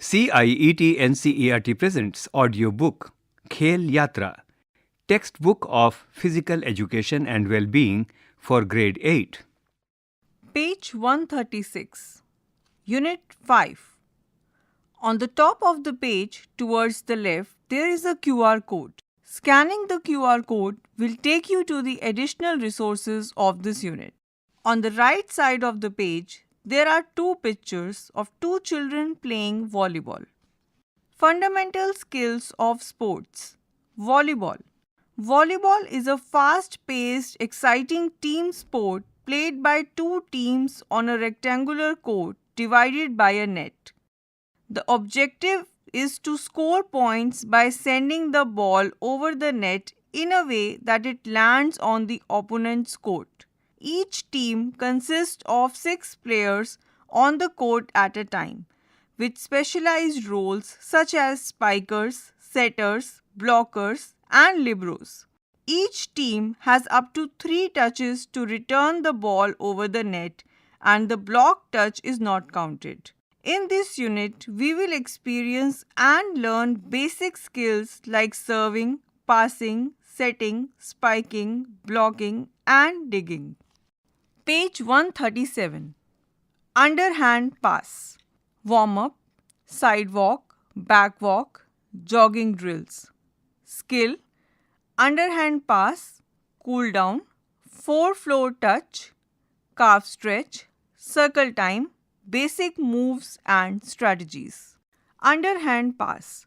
CIET NCERT presents audiobook Khel Yatra, textbook of physical education and well-being for grade 8. Page 136, Unit 5. On the top of the page towards the left, there is a QR code. Scanning the QR code will take you to the additional resources of this unit. On the right side of the page, there are two pictures of two children playing volleyball. Fundamental skills of sports. Volleyball. Volleyball is a fast-paced, exciting team sport played by two teams on a rectangular court divided by a net. The objective is to score points by sending the ball over the net in a way that it lands on the opponent's court. Each team consists of 6 players on the court at a time, with specialized roles such as spikers, setters, blockers, and liberos. Each team has up to 3 touches to return the ball over the net, and the block touch is not counted. In this unit, we will experience and learn basic skills like serving, passing, setting, spiking, blocking, and digging. Page 137. Underhand pass. Warm-up, sidewalk, backwalk, jogging drills. Skill: underhand pass, cool down, 4-floor touch, calf stretch, circle time, basic moves and strategies. Underhand pass.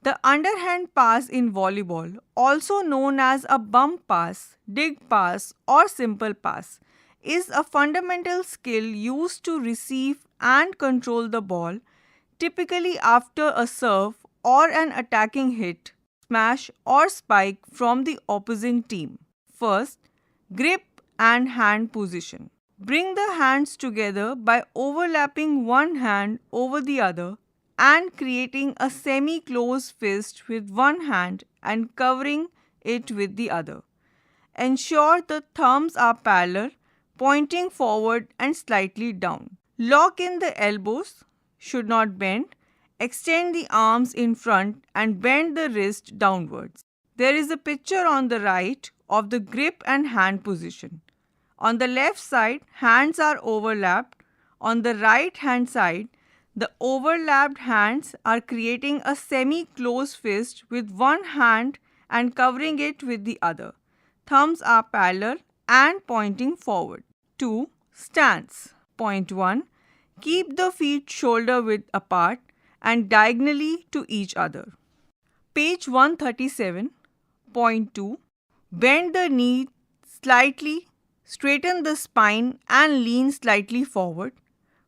The underhand pass in volleyball, also known as a bump pass, dig pass or simple pass, is a fundamental skill used to receive and control the ball, typically after a serve or an attacking hit, smash or spike from the opposing team. First, grip and hand position. Bring the hands together by overlapping one hand over the other and creating a semi-closed fist with one hand and covering it with the other. Ensure the thumbs are parallel, pointing forward and slightly down. Lock in the elbows, should not bend. Extend the arms in front and bend the wrist downwards. There is a picture on the right of the grip and hand position. On the left side, hands are overlapped. On the right hand side, the overlapped hands are creating a semi-closed fist with one hand and covering it with the other. Thumbs are parallel and pointing forward. 2. Stance. Point 1. Keep the feet shoulder width apart and diagonally to each other. Page 137. Point 2. Bend the knee slightly, straighten the spine and lean slightly forward.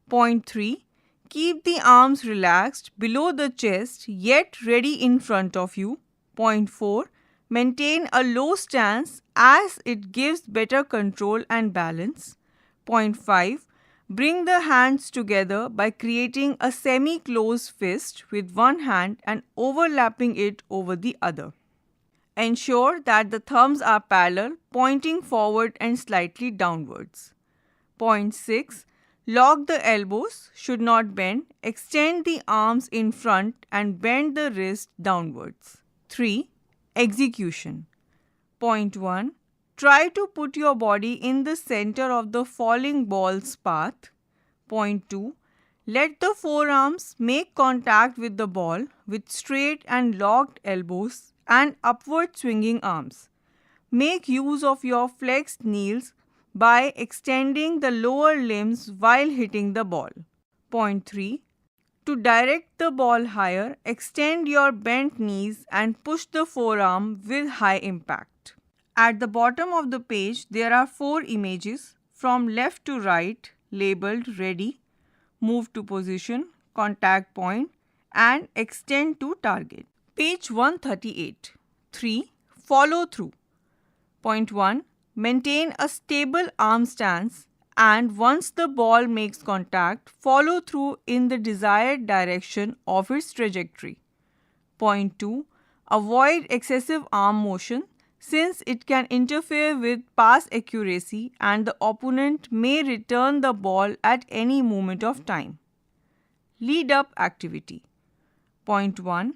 Point 3. Keep the arms relaxed below the chest yet ready in front of you. Point 4. Maintain a low stance as it gives better control and balance. Point 5. Bring the hands together by creating a semi-closed fist with one hand and overlapping it over the other. Ensure that the thumbs are parallel, pointing forward and slightly downwards. Point 6. Lock the elbows, should not bend. Extend the arms in front and bend the wrist downwards. 3. Execution. Point 1. Try to put your body in the center of the falling ball's path. Point 2. Let the forearms make contact with the ball with straight and locked elbows and upward swinging arms. Make use of your flexed knees by extending the lower limbs while hitting the ball. Point 3. To direct the ball higher, extend your bent knees and push the forearm with high impact. At the bottom of the page, there are 4 images from left to right labeled ready, move to position, contact point, and extend to target. Page 138. 3. Follow through. Point 1. Maintain a stable arm stance and once the ball makes contact, follow through in the desired direction of its trajectory. Point 2. Avoid excessive arm motion since it can interfere with pass accuracy and the opponent may return the ball at any moment of time. Lead-up activity. Point 1.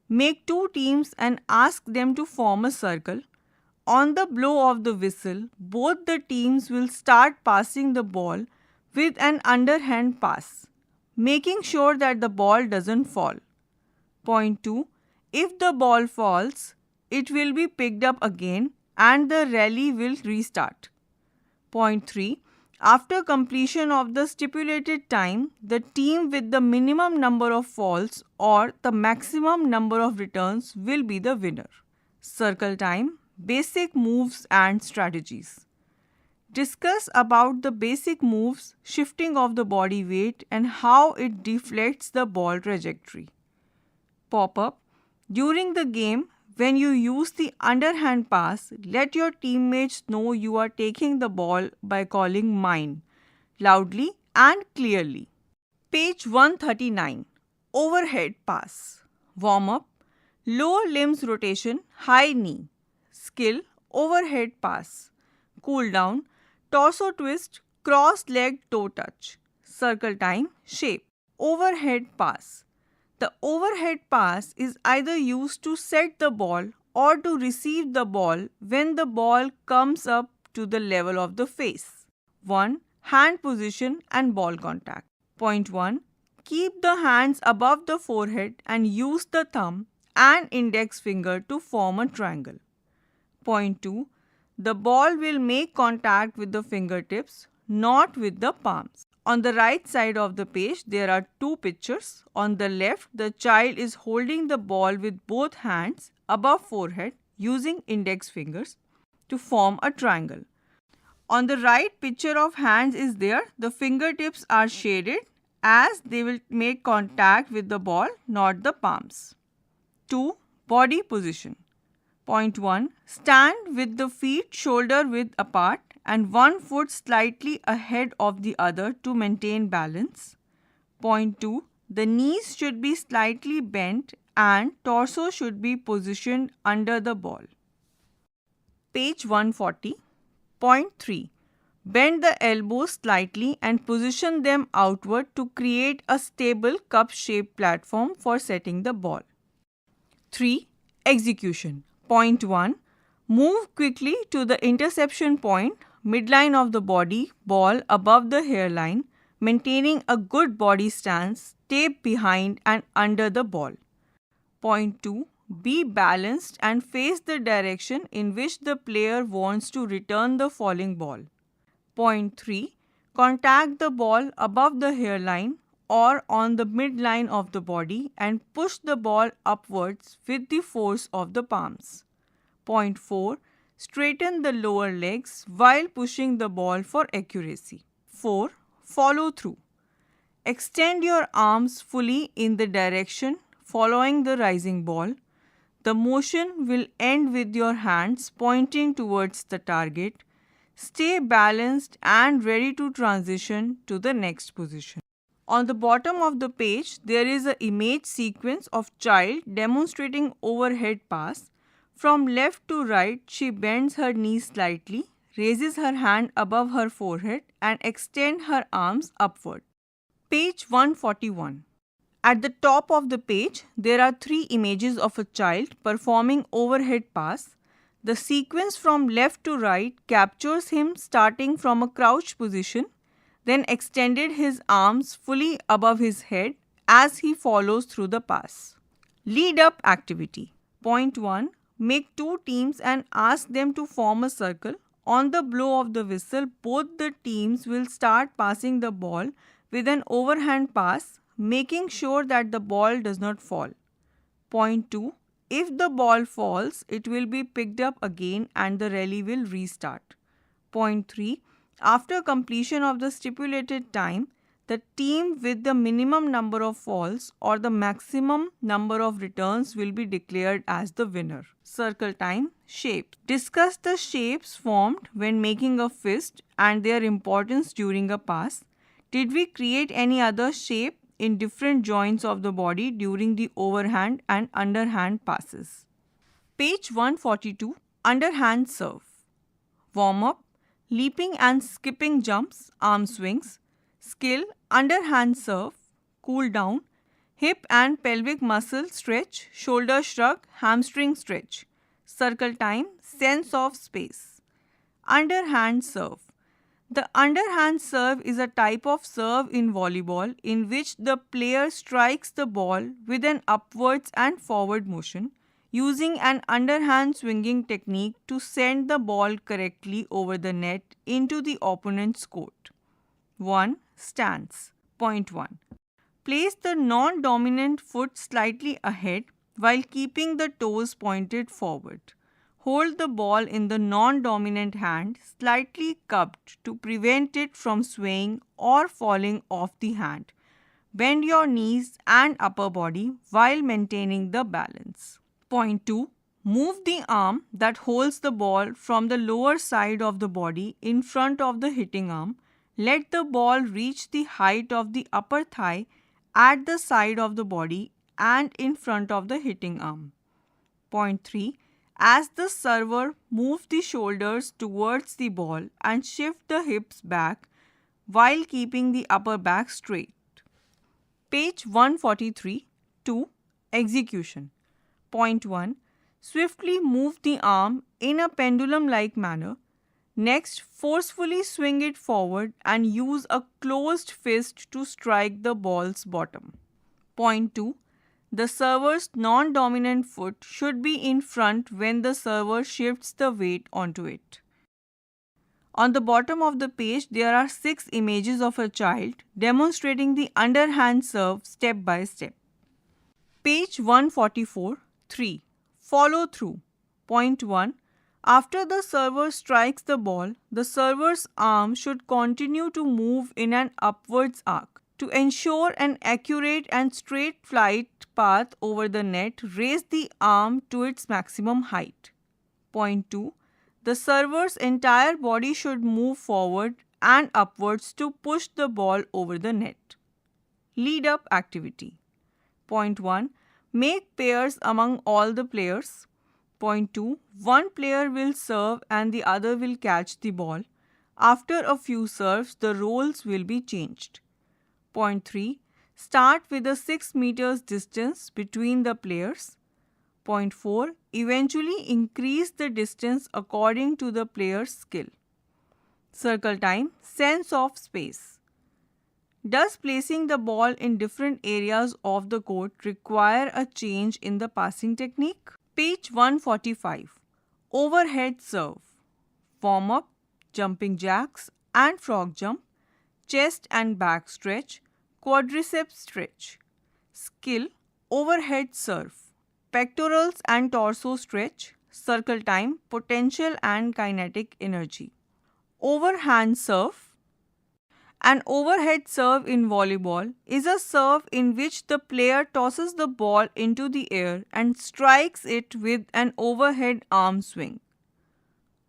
Make two teams and ask them to form a circle. On the blow of the whistle, both the teams will start passing the ball with an underhand pass, making sure that the ball doesn't fall. Point 2. If the ball falls, it will be picked up again and the rally will restart. Point 3. After completion of the stipulated time, the team with the minimum number of falls or the maximum number of returns will be the winner. Circle time, basic moves and strategies. Discuss about the basic moves, shifting of the body weight and how it deflects the ball trajectory. Pop-up. During the game, when you use the underhand pass, let your teammates know you are taking the ball by calling mine loudly and clearly. Page 139. Overhead pass. Warm-up. Lower limbs rotation, high knee. Skill, overhead pass. Cool down, torso twist, cross-leg toe touch. Circle time, shape. Overhead pass. The overhead pass is either used to set the ball or to receive the ball when the ball comes up to the level of the face. 1. Hand position and ball contact. Point 1. Keep the hands above the forehead and use the thumb and index finger to form a triangle. Point 2. The ball will make contact with the fingertips, not with the palms. On the right side of the page, there are two pictures. On the left, the child is holding the ball with both hands above forehead using index fingers to form a triangle. On the right, picture of hands is there. The fingertips are shaded as they will make contact with the ball, not the palms. 2. Body position. Point 1. Stand with the feet shoulder width apart and one foot slightly ahead of the other to maintain balance. Point 2. The knees should be slightly bent and torso should be positioned under the ball. Page 140. Point 3. Bend the elbows slightly and position them outward to create a stable cup-shaped platform for setting the ball. 3. Execution. Point 1. Move quickly to the interception point, midline of the body, ball above the hairline, maintaining a good body stance, tape behind and under the ball. Point 2. Be balanced and face the direction in which the player wants to return the falling ball. Point 3. Contact the ball above the hairline or on the midline of the body and push the ball upwards with the force of the palms. Point 4. Straighten the lower legs while pushing the ball for accuracy. 4. Follow through. Extend your arms fully in the direction following the rising ball. The motion will end with your hands pointing towards the target. Stay balanced and ready to transition to the next position. On the bottom of the page, there is an image sequence of child demonstrating overhead pass. From left to right, she bends her knees slightly, raises her hand above her forehead and extends her arms upward. Page 141. At the top of the page, there are 3 images of a child performing overhead pass. The sequence from left to right captures him starting from a crouched position, then extended his arms fully above his head as he follows through the pass. Lead up activity. Point 1. Make 2 teams and ask them to form a circle. On the blow of the whistle, both the teams will start passing the ball with an overhand pass, making sure that the ball does not fall. Point 2. If the ball falls, it will be picked up again and the rally will restart. Point 3. After completion of the stipulated time, the team with the minimum number of falls or the maximum number of returns will be declared as the winner. Circle time, shape. Discuss the shapes formed when making a fist and their importance during a pass. Did we create any other shape in different joints of the body during the overhand and underhand passes? Page 142. Underhand serve. Warm up. Leaping and skipping jumps, arm swings. Skill, underhand serve. Cool down. hip and pelvic muscle stretch, shoulder shrug, hamstring stretch. Circle time, sense of space. Underhand serve. The underhand serve is a type of serve in volleyball in which the player strikes the ball with an upwards and forward motion using an underhand swinging technique to send the ball correctly over the net into the opponent's court. 1. Stance. Point 1. Place the non-dominant foot slightly ahead while keeping the toes pointed forward. Hold the ball in the non-dominant hand slightly cupped to prevent it from swaying or falling off the hand. Bend your knees and upper body while maintaining the balance. Point 2. Move the arm that holds the ball from the lower side of the body in front of the hitting arm. Let the ball reach the height of the upper thigh at the side of the body and in front of the hitting arm. Point 3. As the server, move the shoulders towards the ball and shift the hips back while keeping the upper back straight. Page 143. 2. Execution. Point 1. Swiftly move the arm in a pendulum-like manner. Next, forcefully swing it forward and use a closed fist to strike the ball's bottom. Point 2. The server's non-dominant foot should be in front when the server shifts the weight onto it. On the bottom of the page, there are 6 images of a child demonstrating the underhand serve step by step. Page 144. 3. Follow through. Point 1. After the server strikes the ball, the server's arm should continue to move in an upwards arc. To ensure an accurate and straight flight path over the net, raise the arm to its maximum height. Point 2. The server's entire body should move forward and upwards to push the ball over the net. Lead up activity. Point 1. Make pairs among all the players. Point 2. One player will serve and the other will catch the ball. After a few serves, the roles will be changed. Point 3. Start with a 6 meters distance between the players. Point 4. Eventually increase the distance according to the player's skill. Circle time, sense of space. Does placing the ball in different areas of the court require a change in the passing technique? Page 145. Overhead serve. Warm up, jumping jacks and frog jump, chest and back stretch, quadriceps stretch. Skill, overhead serve. Pectorals and torso stretch, circle time, potential and kinetic energy. Overhand serve. An overhead serve in volleyball is a serve in which the player tosses the ball into the air and strikes it with an overhead arm swing.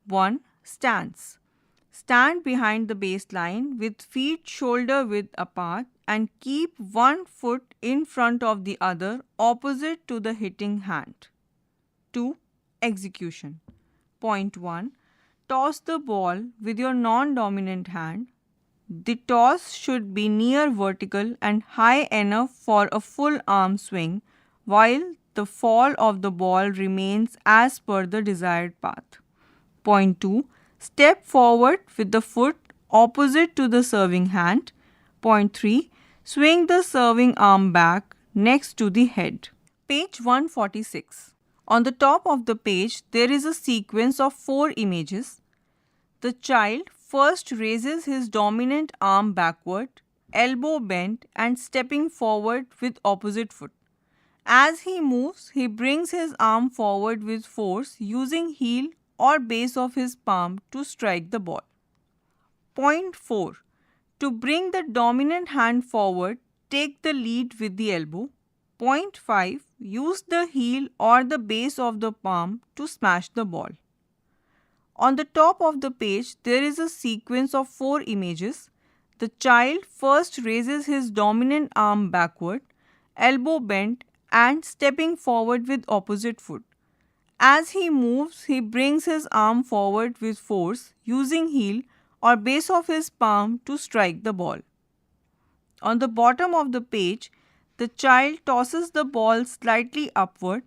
1. Stance. Stand behind the baseline with feet shoulder width apart and keep one foot in front of the other opposite to the hitting hand. 2. Execution. Point 1. Toss the ball with your non-dominant hand. The toss should be near vertical and high enough for a full arm swing, while the fall of the ball remains as per the desired path. Point 2. Step forward with the foot opposite to the serving hand. Point 3. Swing the serving arm back next to the head. Page 146. On the top of the page, there is a sequence of 4 images. The child first raises his dominant arm backward, elbow bent and stepping forward with opposite foot. As he moves, he brings his arm forward with force using heel or base of his palm to strike the ball. Point 4. To bring the dominant hand forward, take the lead with the elbow. Point 5. Use the heel or the base of the palm to smash the ball. On the top of the page, there is a sequence of 4 images. The child first raises his dominant arm backward, elbow bent and stepping forward with opposite foot. As he moves, he brings his arm forward with force using heel or base of his palm to strike the ball. On the bottom of the page, The child tosses the ball slightly upward,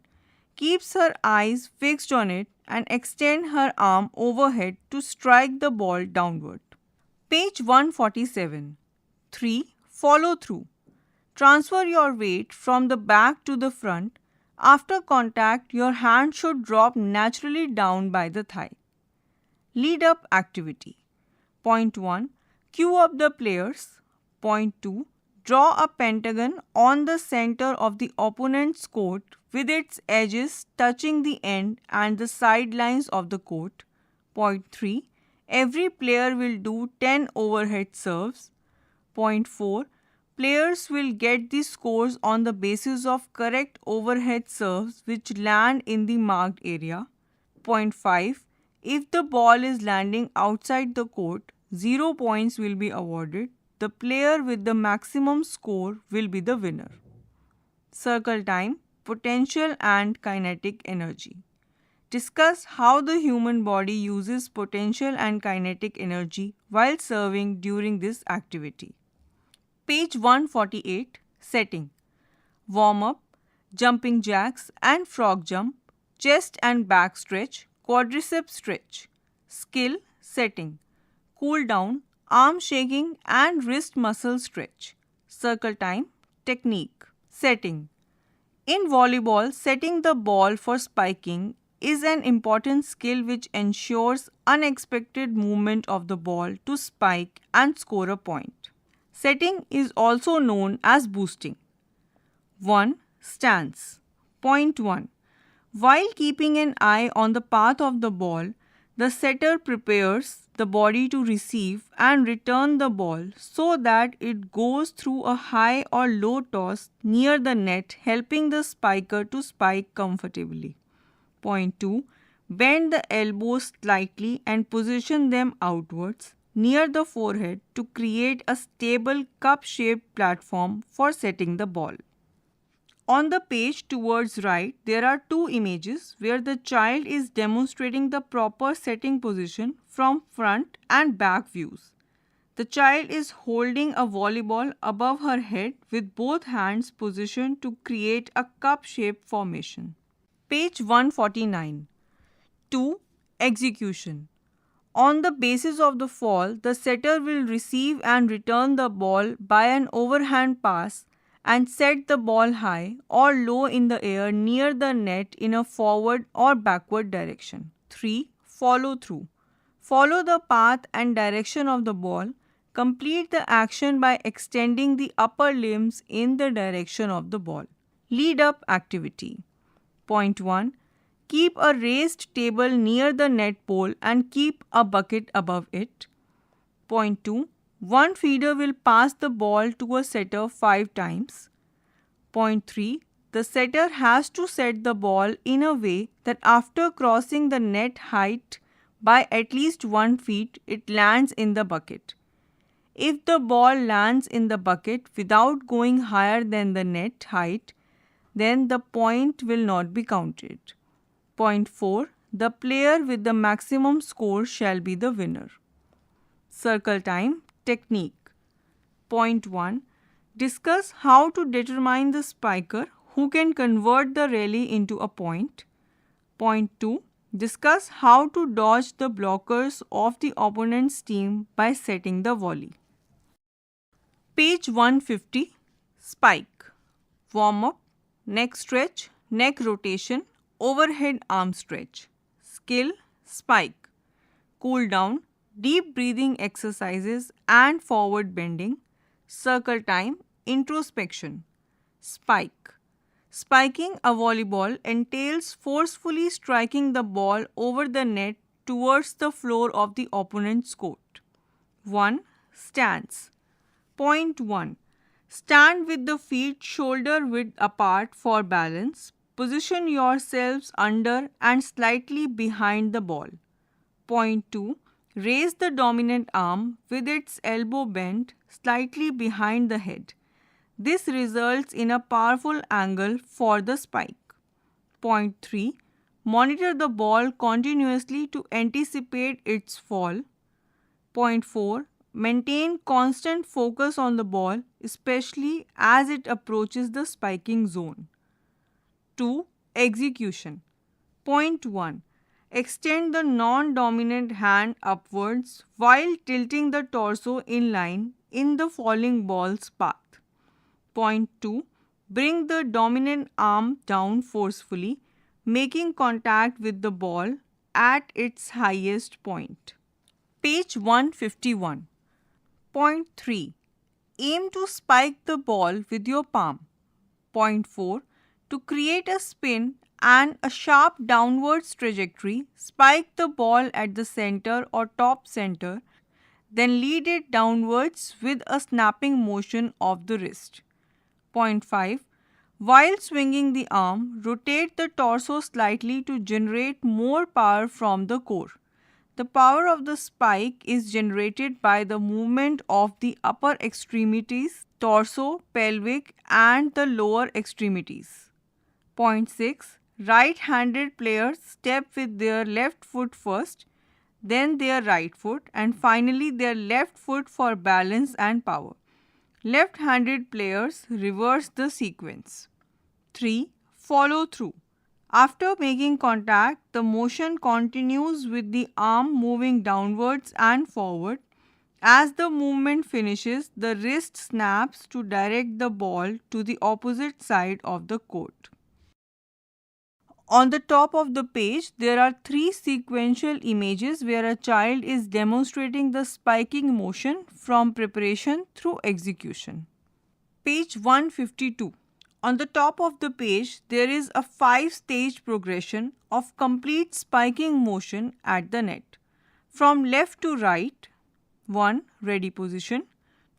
keeps her eyes fixed on it and extends her arm overhead to strike the ball downward. Page 147. 3. Follow through. Transfer your weight from the back to the front. After contact, your hand should drop naturally down by the thigh. Lead up activity. Point 1. Cue up the players. Point 2. Draw a pentagon on the center of the opponent's court with its edges touching the end and the sidelines of the court. Point 3. Every player will do 10 overhead serves. Point 4. Players will get the scores on the basis of correct overhead serves which land in the marked area. Point 5. If the ball is landing outside the court, 0 points will be awarded. The player with the maximum score will be the winner. Circle time, potential and kinetic energy. Discuss how the human body uses potential and kinetic energy while serving during this activity. Page 148. Setting. Warm up, jumping jacks and frog jump, chest and back stretch, quadricep stretch. Skill. Setting. Cool down, arm shaking and wrist muscle stretch. Circle time. Technique. Setting. In volleyball, setting the ball for spiking is an important skill which ensures unexpected movement of the ball to spike and score a point. Setting is also known as boosting. 1. Stance. Point 1. While keeping an eye on the path of the ball, the setter prepares the body to receive and return the ball so that it goes through a high or low toss near the net, helping the spiker to spike comfortably. Point 2. Bend the elbows slightly and position them outwards near the forehead to create a stable cup-shaped platform for setting the ball. On the page towards right, there are two images where the child is demonstrating the proper setting position from front and back views. The child is holding a volleyball above her head with both hands positioned to create a cup-shaped formation. Page 149. 2. Execution. On the basis of the fall, the setter will receive and return the ball by an overhand pass and set the ball high or low in the air near the net in a forward or backward direction. 3. Follow through. Follow the path and direction of the ball. Complete the action by extending the upper limbs in the direction of the ball. Lead up activity. Point 1. Keep a raised table near the net pole and keep a bucket above it. Point 2. One feeder will pass the ball to a setter 5 times. Point 3. The setter has to set the ball in a way that after crossing the net height by at least 1 feet, it lands in the bucket. If the ball lands in the bucket without going higher than the net height, then the point will not be counted. Point 4. The player with the maximum score shall be the winner. Circle time. Technique. Point 1. Discuss how to determine the spiker who can convert the rally into a point. Point 2. Discuss how to dodge the blockers of the opponent's team by setting the volley. Page 150. Spike. Warm up, neck stretch, neck rotation, overhead arm stretch. Skill. Spike. Cool down, deep breathing exercises and forward bending. Circle time. Introspection. Spike. Spiking a volleyball entails forcefully striking the ball over the net towards the floor of the opponent's court. 1. Stance. Point 1. Stand with the feet shoulder width apart for balance. Position yourselves under and slightly behind the ball. Point 2. Raise the dominant arm with its elbow bent slightly behind the head. This results in a powerful angle for the spike. Point 3. Monitor the ball continuously to anticipate its fall. Point 4. Maintain constant focus on the ball, especially as it approaches the spiking zone. 2. Execution. Point 1. Extend the non-dominant hand upwards while tilting the torso in line in the falling ball's path. Point 2. Bring the dominant arm down forcefully, making contact with the ball at its highest point. Page 151. Point 3. Aim to spike the ball with your palm. Point 4. To create a spin and a sharp downwards trajectory, spike the ball at the center or top center, then lead it downwards with a snapping motion of the wrist. Point 5. While swinging the arm, rotate the torso slightly to generate more power from the core. The power of the spike is generated by the movement of the upper extremities, torso, pelvic, and the lower extremities. Point 6. Right-handed players step with their left foot first, then their right foot, and finally their left foot for balance and power. Left-handed players reverse the sequence. 3. Follow through. After making contact, the motion continues with the arm moving downwards and forward. As the movement finishes, the wrist snaps to direct the ball to the opposite side of the court. On the top of the page, there are 3 sequential images where a child is demonstrating the spiking motion from preparation through execution. Page 152. On the top of the page, there is a 5-stage progression of complete spiking motion at the net. From left to right, 1. Ready position,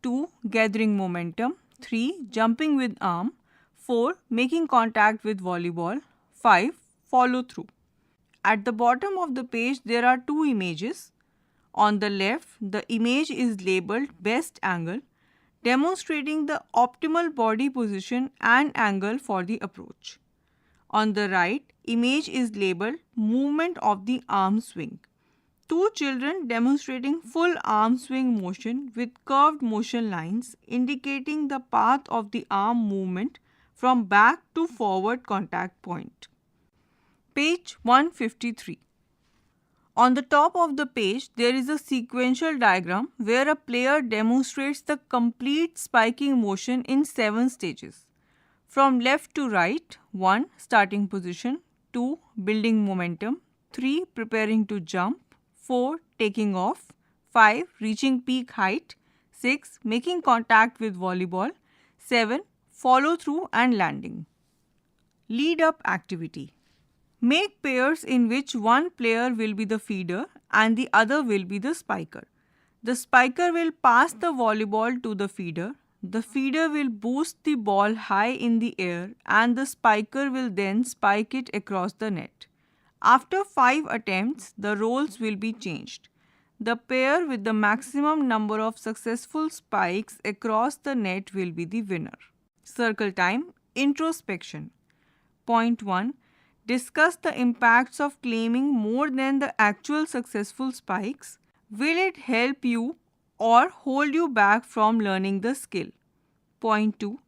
2. Gathering momentum, 3. Jumping with arm, 4. Making contact with volleyball, 5. Follow through. At the bottom of the page, there are 2 images. On the left, the image is labeled best angle, demonstrating the optimal body position and angle for the approach. On the right, image is labeled movement of the arm swing. 2 children demonstrating full arm swing motion with curved motion lines indicating the path of the arm movement from back to forward contact point. Page 153. On the top of the page, there is a sequential diagram where a player demonstrates the complete spiking motion in 7 stages. From left to right, 1. Starting position, 2. Building momentum, 3. Preparing to jump, 4. Taking off, 5. Reaching peak height, 6. Making contact with volleyball, 7. Follow through and landing. Lead up activity. Make pairs in which one player will be the feeder and the other will be the spiker. The spiker will pass the volleyball to the feeder. The feeder will boost the ball high in the air and the spiker will then spike it across the net. After 5 attempts, the roles will be changed. The pair with the maximum number of successful spikes across the net will be the winner. Circle time. Introspection. Point 1. Discuss the impacts of claiming more than the actual successful spikes. Will it help you or hold you back from learning the skill? Point 2.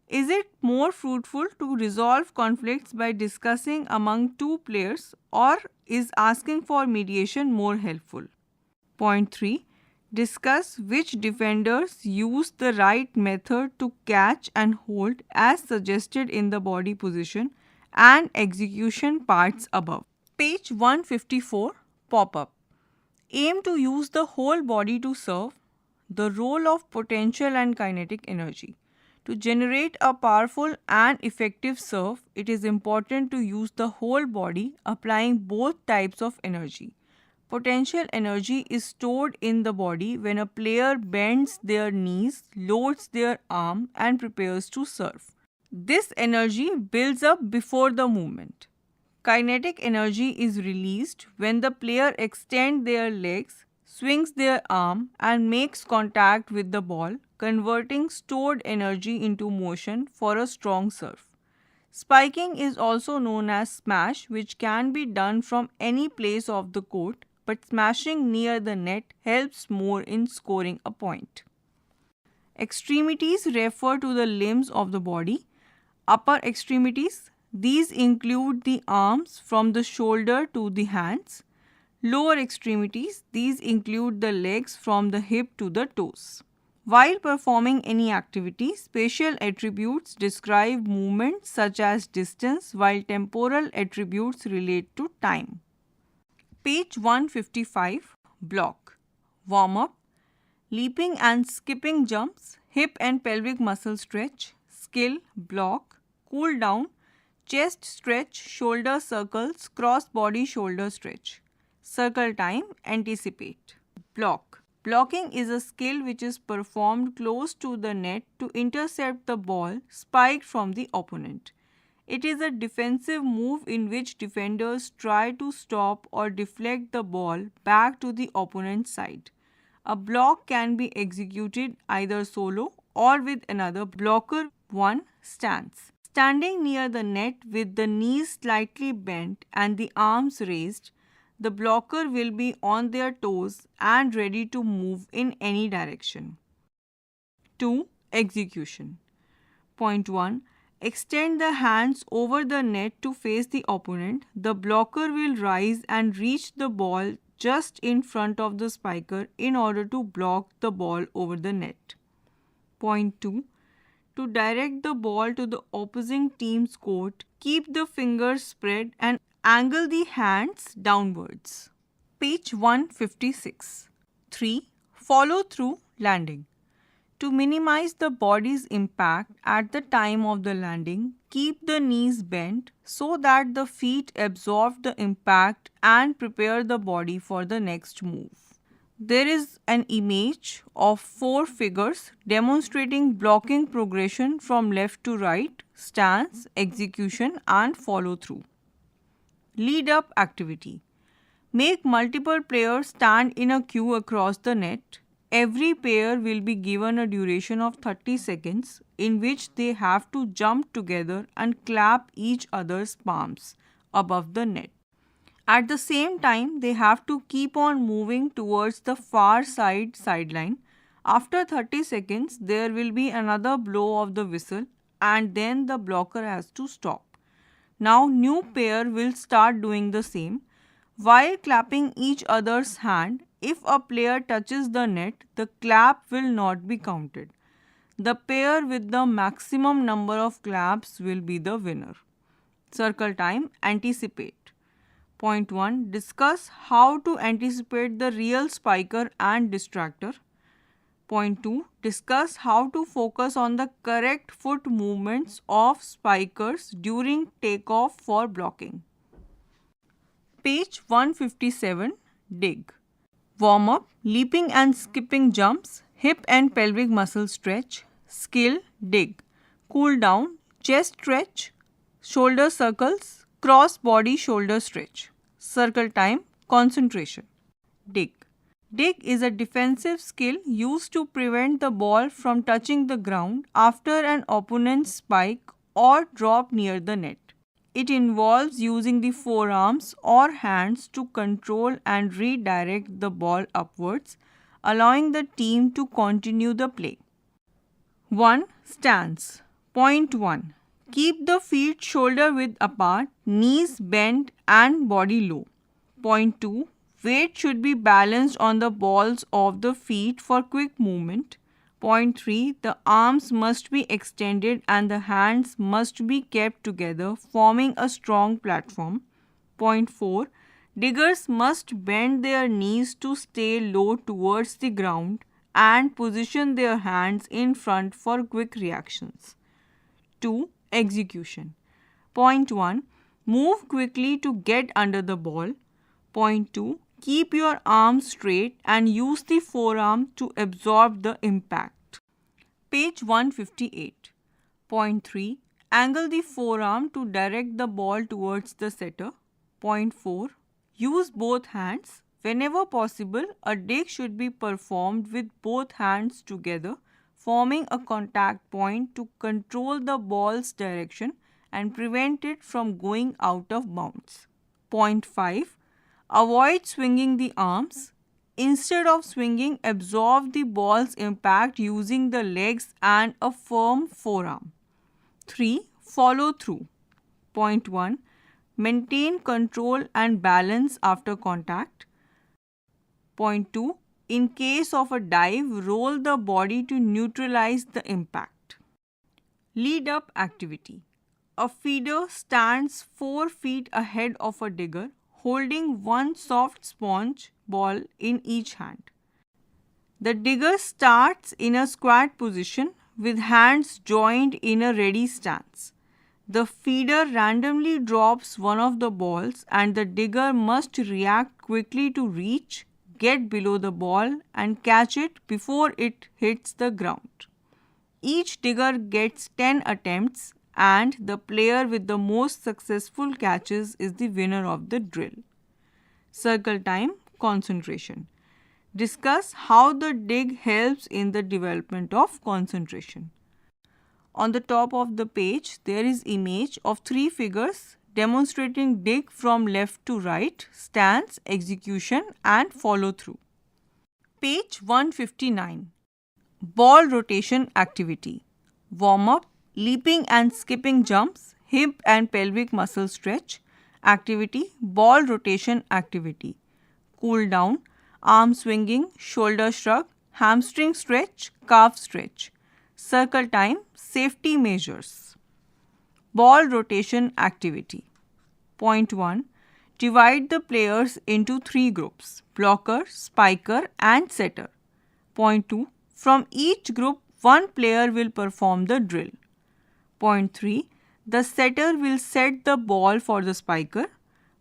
Is it more fruitful to resolve conflicts by discussing among 2 players, or is asking for mediation more helpful? Point 3. Discuss which defenders use the right method to catch and hold as suggested in the body position and execution parts above. Page 154. Pop-up. Aim to use the whole body to serve. The role of potential and kinetic energy. To generate a powerful and effective serve, it is important to use the whole body, applying both types of energy. Potential energy is stored in the body when a player bends their knees, loads their arm, and prepares to serve. This energy builds up before the movement. Kinetic energy is released when the player extends their legs, swings their arm, and makes contact with the ball, converting stored energy into motion for a strong serve. Spiking is also known as smash, which can be done from any place of the court, but smashing near the net helps more in scoring a point. Extremities refer to the limbs of the body. Upper extremities, these include the arms from the shoulder to the hands. Lower extremities, these include the legs from the hip to the toes. While performing any activity, spatial attributes describe movement such as distance, while temporal attributes relate to time. Page 155, Block. Warm-up. Leaping and skipping jumps, hip and pelvic muscle stretch, skill, block, cool down, chest stretch, shoulder circles, cross body shoulder stretch. Circle time, anticipate. Block. Blocking is a skill which is performed close to the net to intercept the ball spiked from the opponent. It is a defensive move in which defenders try to stop or deflect the ball back to the opponent's side. A block can be executed either solo or with another blocker. 1. Stance. Standing near the net with the knees slightly bent and the arms raised, the blocker will be on their toes and ready to move in any direction. 2. Execution. Point 1. Extend the hands over the net to face the opponent. The blocker will rise and reach the ball just in front of the spiker in order to block the ball over the net. Point 2. To direct the ball to the opposing team's court, keep the fingers spread and angle the hands downwards. Page 156. 3. Follow through landing. To minimize the body's impact at the time of the landing, keep the knees bent so that the feet absorb the impact and prepare the body for the next move. There is an image of 4 figures demonstrating blocking progression from left to right, stance, execution and follow through. Lead up activity. Make multiple players stand in a queue across the net. Every pair will be given a duration of 30 seconds in which they have to jump together and clap each other's palms above the net. At the same time, they have to keep on moving towards the far sideline. After 30 seconds, there will be another blow of the whistle and then the blocker has to stop. Now, new pair will start doing the same. While clapping each other's hand, if a player touches the net, the clap will not be counted. The pair with the maximum number of claps will be the winner. Circle time, anticipate. Point 1. Discuss how to anticipate the real spiker and distractor. Point 2. Discuss how to focus on the correct foot movements of spikers during takeoff for blocking. Page 157. Dig. Warm up, leaping and skipping jumps, hip and pelvic muscle stretch, skill, dig. Cool down, chest stretch, shoulder circles, cross body shoulder stretch. Circle time, concentration. Dig. Dig is a defensive skill used to prevent the ball from touching the ground after an opponent's spike or drop near the net. It involves using the forearms or hands to control and redirect the ball upwards, allowing the team to continue the play. 1. Stance. Point 1. Keep the feet shoulder width apart, knees bent and body low. Point 2. Weight should be balanced on the balls of the feet for quick movement. Point 3. The arms must be extended and the hands must be kept together, forming a strong platform. Point 4. Diggers must bend their knees to stay low towards the ground and position their hands in front for quick reactions. 2. Execution. Point 1. Move quickly to get under the ball. Point 2. Keep your arms straight and use the forearm to absorb the impact. Page 158. Point 3. Angle the forearm to direct the ball towards the setter. Point 4. Use both hands. Whenever possible, a dig should be performed with both hands together, forming a contact point to control the ball's direction and prevent it from going out of bounds. Point 5. Avoid swinging the arms. Instead of swinging, absorb the ball's impact using the legs and a firm forearm. 3. Follow through. Point 1. Maintain control and balance after contact. Point 2. In case of a dive, roll the body to neutralize the impact. Lead up activity. A feeder stands 4 feet ahead of a digger, holding one soft sponge ball in each hand. The digger starts in a squat position with hands joined in a ready stance. The feeder randomly drops one of the balls and the digger must react quickly to reach, get below the ball and catch it before it hits the ground. Each digger gets 10 attempts and the player with the most successful catches is the winner of the drill. Circle time, concentration. Discuss how the dig helps in the development of concentration. On the top of the page, there is image of 3 figures demonstrating dig from left to right, stance, execution and follow through. Page 159. Ball rotation activity. Warm up, leaping and skipping jumps, hip and pelvic muscle stretch. Activity, ball rotation activity. Cool down, arm swinging, shoulder shrug, hamstring stretch, calf stretch. Circle time, safety measures. Ball rotation activity. Point 1. Divide the players into 3 groups, blocker, spiker and setter. Point 2. From each group, one player will perform the drill. Point 3. The setter will set the ball for the spiker.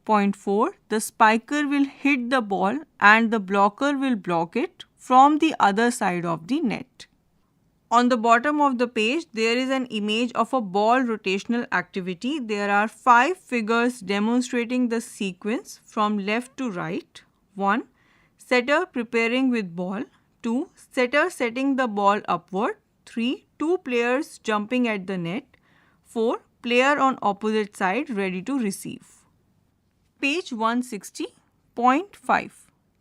Point 4. The spiker will hit the ball and the blocker will block it from the other side of the net. On the bottom of the page, there is an image of a ball rotational activity. There are 5 figures demonstrating the sequence from left to right. 1. Setter preparing with ball. 2. Setter setting the ball upward. 3. 2 players jumping at the net. 4. Player on opposite side ready to receive. Page 160.5.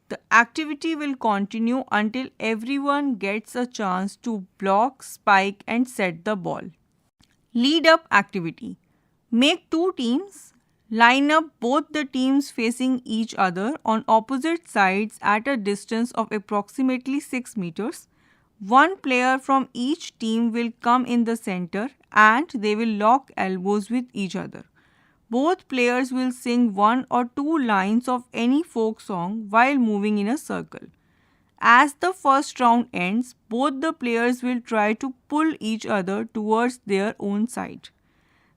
The activity will continue until everyone gets a chance to block, spike and set the ball. Lead up activity. Make 2 teams. Line up both the teams facing each other on opposite sides at a distance of approximately 6 meters. One player from each team will come in the center and they will lock elbows with each other. Both players will sing 1 or 2 lines of any folk song while moving in a circle. As the first round ends, both the players will try to pull each other towards their own side.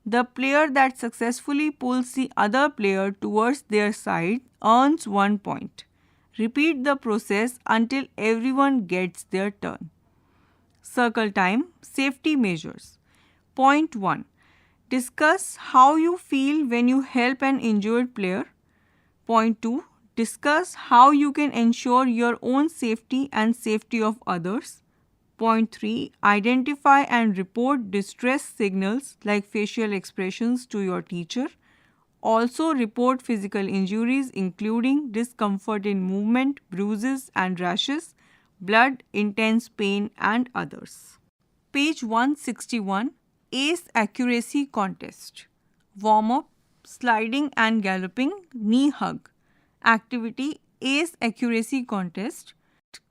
The player that successfully pulls the other player towards their side earns 1 point. Repeat the process until everyone gets their turn. Circle time, safety measures. Point 1. Discuss how you feel when you help an injured player. Point 2. Discuss how you can ensure your own safety and safety of others. Point 3. Identify and report distress signals like facial expressions to your teacher. Also report physical injuries including discomfort in movement, bruises and rashes, blood, intense pain and others. Page 161. Ace accuracy contest. Warm up, sliding and galloping, knee hug. Activity, ace accuracy contest.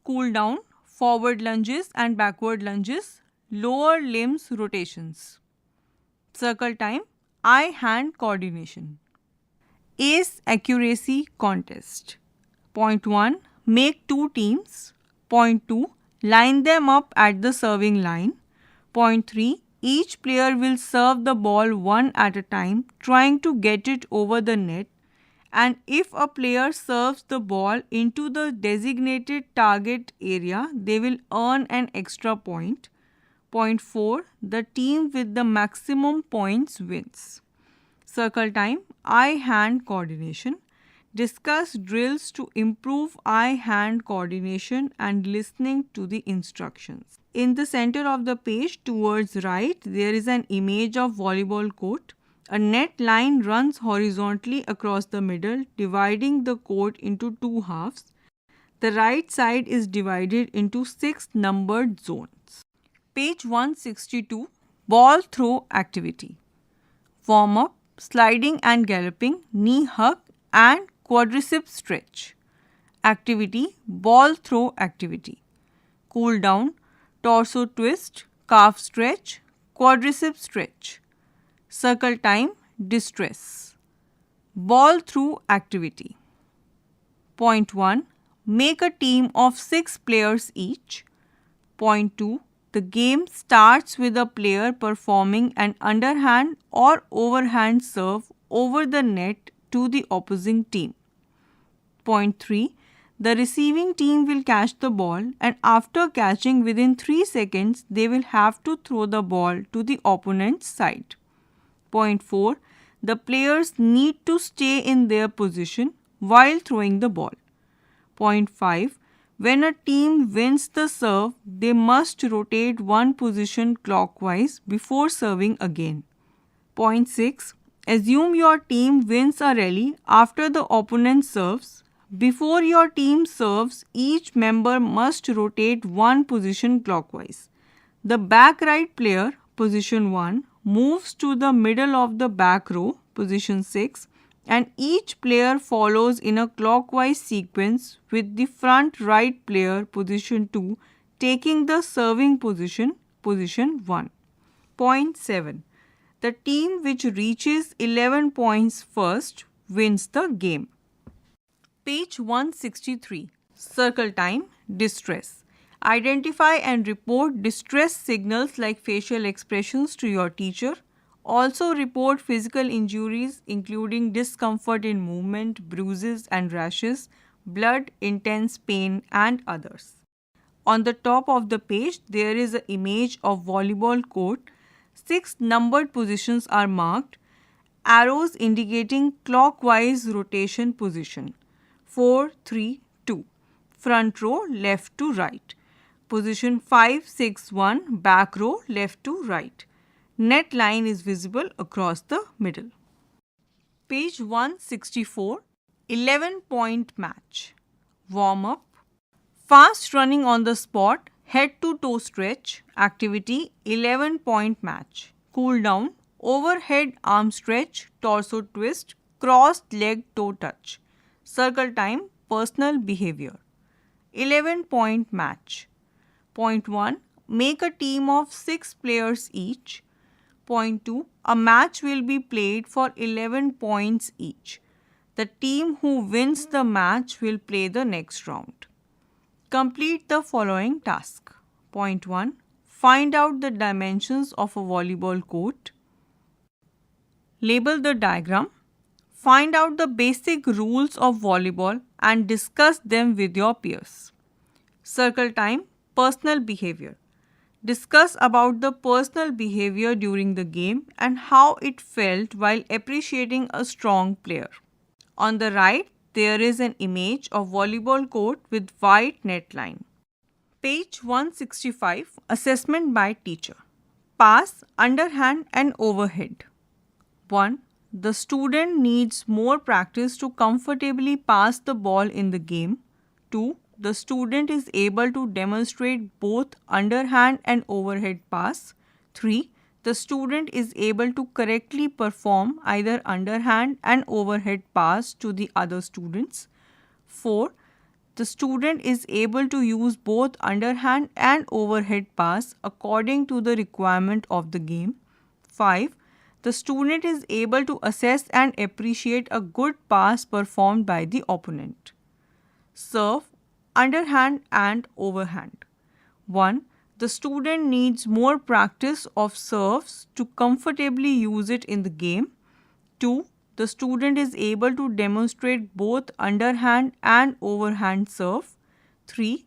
Cool down, forward lunges and backward lunges, lower limbs rotations. Circle time, eye-hand coordination. Ace accuracy contest. Point 1. Make 2 teams. Point 2. Line them up at the serving line. Point 3. Each player will serve the ball one at a time, trying to get it over the net. And if a player serves the ball into the designated target area, they will earn an extra point. Point 4. The team with the maximum points wins. Circle time, eye-hand coordination. Discuss drills to improve eye-hand coordination and listening to the instructions. In the center of the page towards right, there is an image of volleyball court. A net line runs horizontally across the middle, dividing the court into two halves. The right side is divided into 6 numbered zones. Page 162. Ball throw activity. Warm up, sliding and galloping, knee hug and quadricep stretch. Activity, ball throw activity. Cool down, torso twist, calf stretch, quadricep stretch. Circle time, distress. Ball through activity. Point 1. Make a team of 6 players each. Point 2. The game starts with a player performing an underhand or overhand serve over the net to the opposing team. Point 3. The receiving team will catch the ball and after catching within 3 seconds, they will have to throw the ball to the opponent's side. Point 4. The players need to stay in their position while throwing the ball. Point 5. When a team wins the serve, they must rotate one position clockwise before serving again. Point 6. Assume your team wins a rally after the opponent serves. Before your team serves, each member must rotate one position clockwise. The back right player, position 1, moves to the middle of the back row, position 6, and each player follows in a clockwise sequence with the front right player, position 2, taking the serving position, position 1. Point 7. The team which reaches 11 points first wins the game. Page 163. Circle time, distress. Identify and report distress signals like facial expressions to your teacher. Also report physical injuries including discomfort in movement, bruises and rashes, blood, intense pain and others. On the top of the page, there is an image of volleyball court. 6 numbered positions are marked. Arrows indicating clockwise rotation position. 4, 3, 2. Front row left to right. Position 5, 6, 1. Back row left to right. Net line is visible across the middle. Page 164. 11-point match. Warm up. Fast running on the spot. Head to toe stretch. Activity 11-point match. Cool down. Overhead arm stretch. Torso twist. Crossed leg toe touch. Circle time. Personal behavior. 11-point match. Point 1. Make a team of 6 players each. Point 2. A match will be played for 11 points each. The team who wins the match will play the next round. Complete the following task. Point 1. Find out the dimensions of a volleyball court. Label the diagram. Find out the basic rules of volleyball and discuss them with your peers. Circle time, personal behavior. Discuss about the personal behavior during the game and how it felt while appreciating a strong player. On the right, there is an image of volleyball court with white net line. Page 165. Assessment by teacher. Pass, underhand and overhead. 1. The student needs more practice to comfortably pass the ball in the game. 2. The student is able to demonstrate both underhand and overhead pass. 3. The student is able to correctly perform either underhand and overhead pass to the other students. 4. The student is able to use both underhand and overhead pass according to the requirement of the game. 5. The student is able to assess and appreciate a good pass performed by the opponent. Serve, underhand and overhand. 1. The student needs more practice of serves to comfortably use it in the game. 2. The student is able to demonstrate both underhand and overhand serve. 3.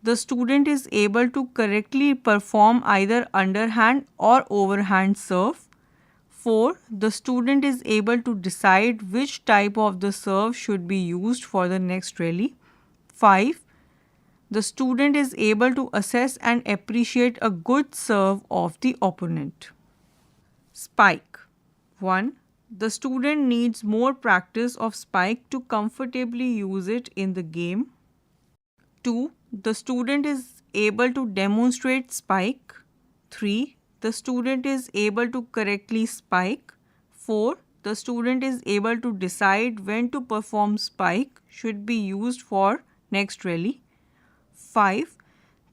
The student is able to correctly perform either underhand or overhand serve. 4. The student is able to decide which type of the serve should be used for the next rally. 5. The student is able to assess and appreciate a good serve of the opponent. Spike. 1. The student needs more practice of spike to comfortably use it in the game. 2. The student is able to demonstrate spike. 3. The student is able to correctly spike. 4. The student is able to decide when to perform spike should be used for next rally. 5.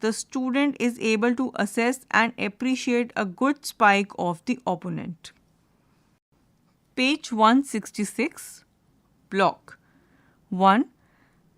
The student is able to assess and appreciate a good spike of the opponent. Page 166. Block. 1.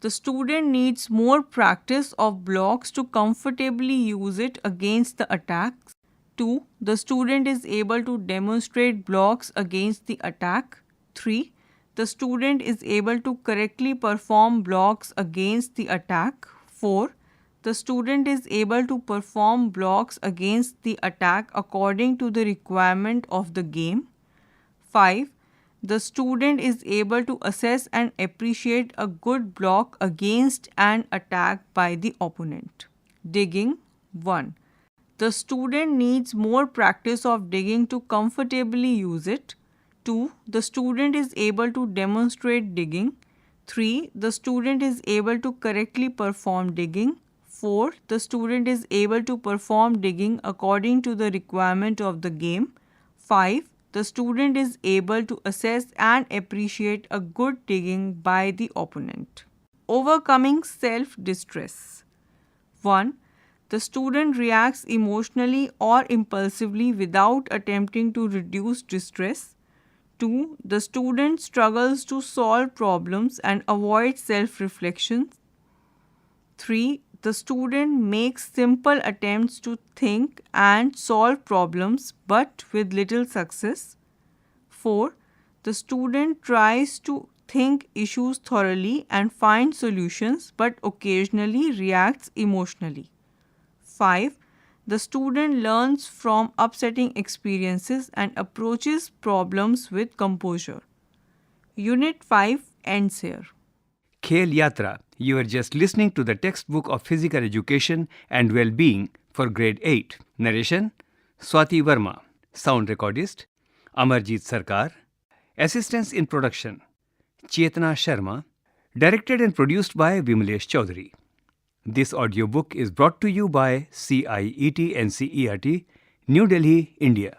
The student needs more practice of blocks to comfortably use it against the attacks. 2. The student is able to demonstrate blocks against the attack. 3. The student is able to correctly perform blocks against the attack. 4. The student is able to perform blocks against the attack according to the requirement of the game. 5. The student is able to assess and appreciate a good block against an attack by the opponent. Digging. 1. The student needs more practice of digging to comfortably use it. 2. The student is able to demonstrate digging. 3. The student is able to correctly perform digging. 4. The student is able to perform digging according to the requirement of the game. 5. The student is able to assess and appreciate a good digging by the opponent. Overcoming self-distress. 1. The student reacts emotionally or impulsively without attempting to reduce distress. 2. The student struggles to solve problems and avoid self-reflection. 3. The student makes simple attempts to think and solve problems but with little success. 4. The student tries to think issues thoroughly and find solutions but occasionally reacts emotionally. 5. The student learns from upsetting experiences and approaches problems with composure. Unit 5 ends here. Khel Yatra. You are just listening to the textbook of Physical Education and Well-being for Grade 8. Narration Swati Verma. Sound recordist Amarjeet Sarkar. Assistance in production Chetna Sharma. Directed and produced by Vimalesh Chaudhary. This audiobook is brought to you by CIET NCERT, New Delhi, India.